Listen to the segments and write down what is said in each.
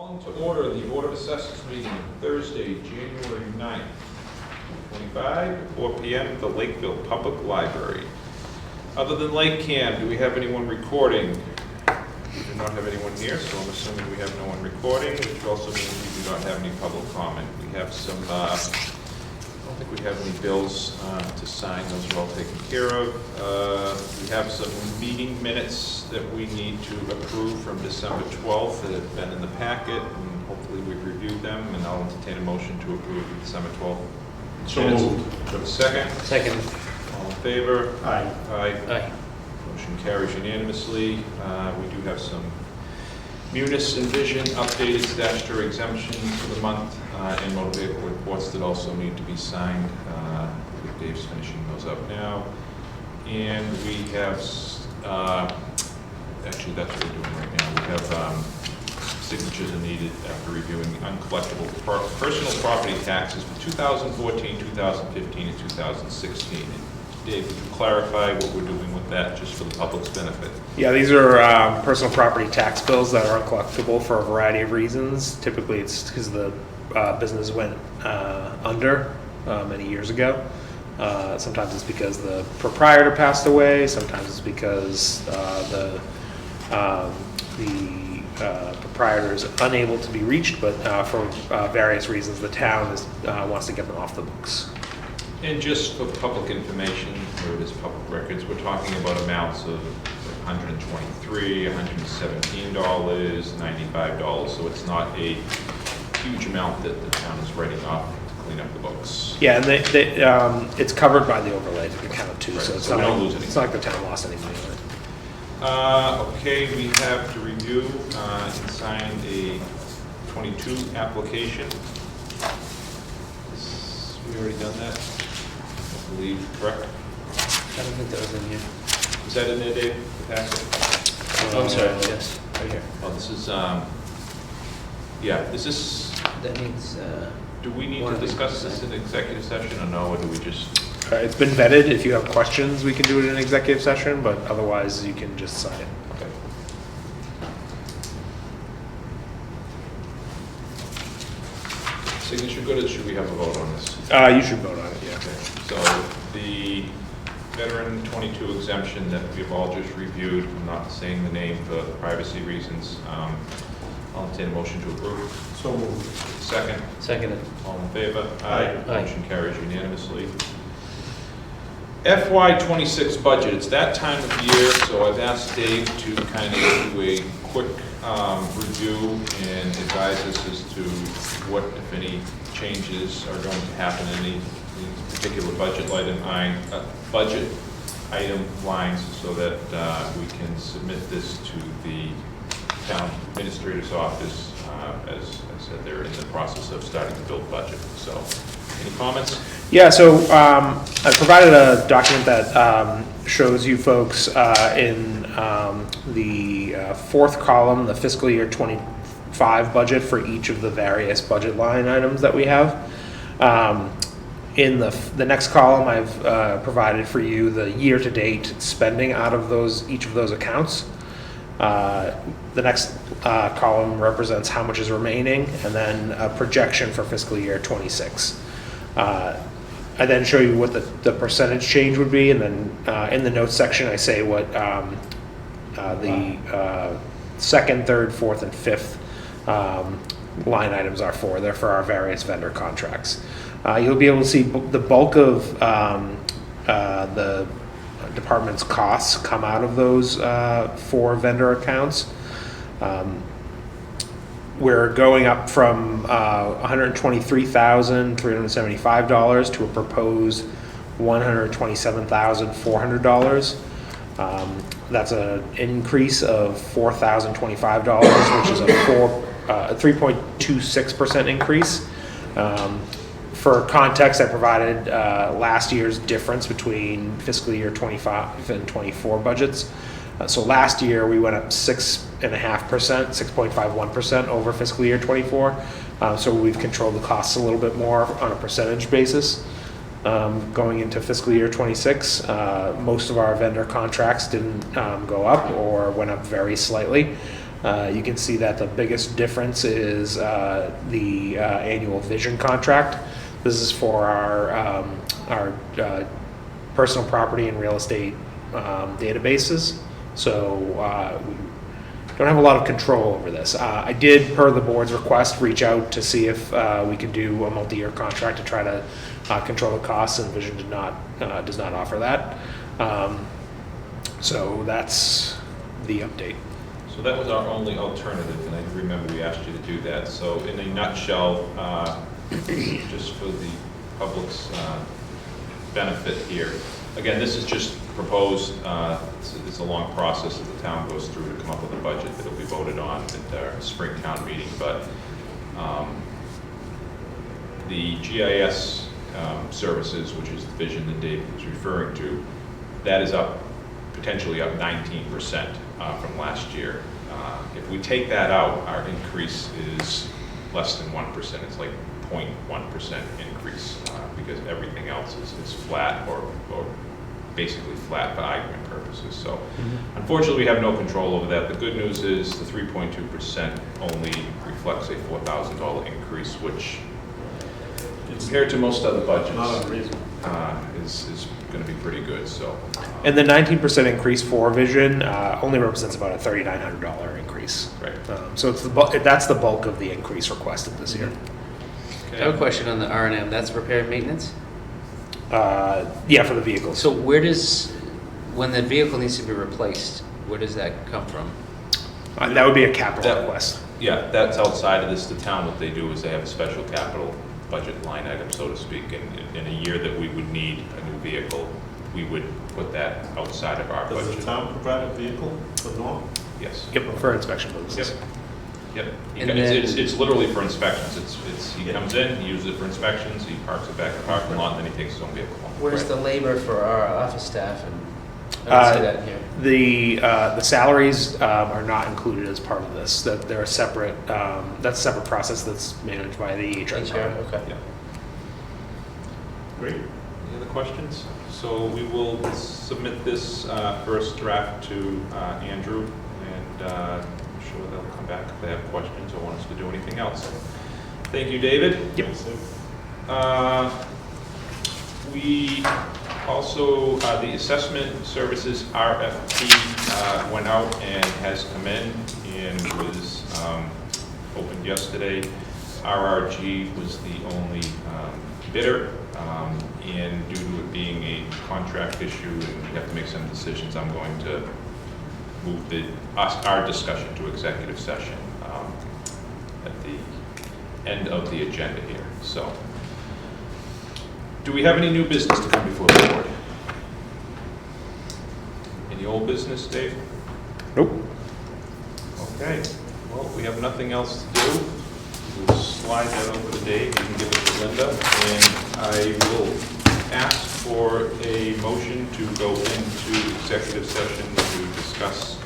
Calling to order the Board of Assessors meeting Thursday, January 9th, 2025, at 4 p.m. at the Lakeville Public Library. Other than Lake Cam, do we have anyone recording? We do not have anyone here, so I'm assuming we have no one recording, which also means we do not have any public comment. We have some, I don't think we have any bills to sign. Those are all taken care of. We have some meeting minutes that we need to approve from December 12th that have been in the packet, and hopefully we've reviewed them, and I'll entertain a motion to approve the December 12th So minutes. moved. Do you have a second? Second. All in favor? Aye. Aye. Aye. Motion carries unanimously. We do have some Munis and Vision updated statutory exemptions for the month and motor vehicle reports that also need to be signed. Dave's finishing those up now. And we have, actually that's what we're doing right now. We have signatures are needed after reviewing uncollectible personal property taxes for 2014, 2015, and 2016. And Dave, could you clarify what we're doing with that, just for the public's benefit? Yeah, these are personal property tax bills that are uncollectible for a variety of reasons. Typically, it's because the business went under many years ago. Sometimes it's because the proprietor passed away. Sometimes it's because the proprietor is unable to be reached, but for various reasons, the town wants to get them off the books. And just for public information, where it is public records, we're talking about amounts of $123, $117, $95, so it's not a huge amount that the town is writing off to clean up the books. Yeah, and it's covered by the overlay account too, Right, so it's so we not don't lose anything. it's not like the town lost any money on it. Okay, we have to review and sign a 22 application. We already done that, I believe, correct? I don't think that was in here. Is that in there, Dave, the packet? Oh, I'm sorry, yes, right here. Oh, this is, yeah, is this, That needs, do we need to discuss this in executive session or no, or do we just? It's been vetted. If you have questions, we can do it in an executive session, but otherwise you can just sign it. Okay. Signature good, or should we have a vote on this? You should vote on it, yeah. Okay, so the veteran 22 exemption that we've all just reviewed, I'm not saying the name for privacy reasons, I'll entertain a motion to approve. So moved. Second, seconded. all in favor? Aye. Aye. Motion carries unanimously. FY26 budget, it's that time of year, so I've asked Dave to kind of do a quick review and advise us as to what, if any, changes are going to happen in any particular budget item lines, so that we can submit this to the town administrator's office. As I said, they're in the process of starting to build budget. So, any comments? Yeah, so I provided a document that shows you folks in the fourth column, the fiscal year 25 budget for each of the various budget line items that we have. In the next column, I've provided for you the year-to-date spending out of each of those accounts. The next column represents how much is remaining, and then a projection for fiscal year 26. I then show you what the percentage change would be, and then in the notes section I say what the second, third, fourth, and fifth line items are for. They're for our various vendor contracts. You'll be able to see the bulk of the department's costs come out of those four vendor accounts. We're going up from $123,375 to a proposed $127,400. That's an increase of $4,025, which is a 3.26% increase. For context, I provided last year's difference between fiscal year 25 and 24 budgets. So last year we went up 6.5%, 6.51% over fiscal year 24. So we've controlled the costs a little bit more on a percentage basis. Going into fiscal year 26, most of our vendor contracts didn't go up or went up very slightly. You can see that the biggest difference is the annual vision contract. This is for our personal property and real estate databases. So we don't have a lot of control over this. I did, per the board's request, reach out to see if we could do a multi-year contract to try to control the costs, and Vision does not offer that. So that's the update. So that was our only alternative, and I remember we asked you to do that. So in a nutshell, just for the public's benefit here, again, this is just proposed. It's a long process that the town goes through to come up with a budget that will be voted on at our spring town meeting. But the GIS services, which is the vision that Dave was referring to, that is up, potentially up 19% from last year. If we take that out, our increase is less than 1%. It's like 0.1% increase because everything else is flat or basically flat for argument purposes. So unfortunately, we have no control over that. The good news is the 3.2% only reflects a $4,000 increase, which compared to most other budgets is going to be pretty good. So, and the 19% increase for Vision only represents about a $3,900 increase. Right. So it's that's the bulk of the increase requested this year. I have a question on the R&M. That's repair and maintenance? Yeah, for the vehicles. So when the vehicle needs to be replaced, where does that come from? That would be a capital request. Yeah, that's outside of this. The town, what they do is they have a special capital budget line item, so to speak. In a year that we would need a new vehicle, we would put that outside of our budget. Does the town provide a vehicle for Norm? Yes. Yep, for inspection purposes. Yep. And It's literally for inspections. He comes in, he uses it for inspections, he parks it back in the parking lot, and then he takes his own vehicle home. Where's the labor for our office staff? And I don't see that here. The salaries are not included as part of this. That they're a separate. That's a separate process that's managed by the HR HR, department. okay. Yeah. Great. Any other questions? So we will submit this first draft to Andrew, and I'm sure they'll come back if they have questions or want us to do anything else. Thank you, David. Yep. We also, the assessment services RFP went out and has come in and was opened yesterday. RRG was the only bidder, and due to it being a contract issue and we have to make some decisions, I'm going to move our discussion to executive session at the end of the agenda here. So, do we have any new business to come before the board? Any old business, Dave? Nope. Okay, well, we have nothing else to do. We'll slide that over to Dave, you can give it to Linda, and I will ask for a motion to go into executive session to discuss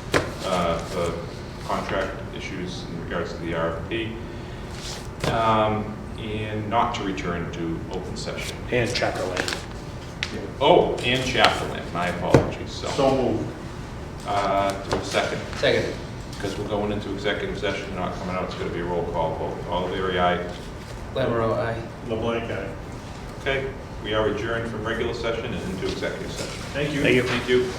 the contract issues in regards to the RFP, and not to return to open session. And chapter land. Oh, and chapter land, my apologies. So moved. Do a second. Second. Because we're going into executive session, we're not coming out, it's going to be a roll call vote. All very aye. Lamoureux, aye. LeBlanc, aye. Okay, we are adjourned from regular session and into executive session. Thank you. Thank you. Thank you.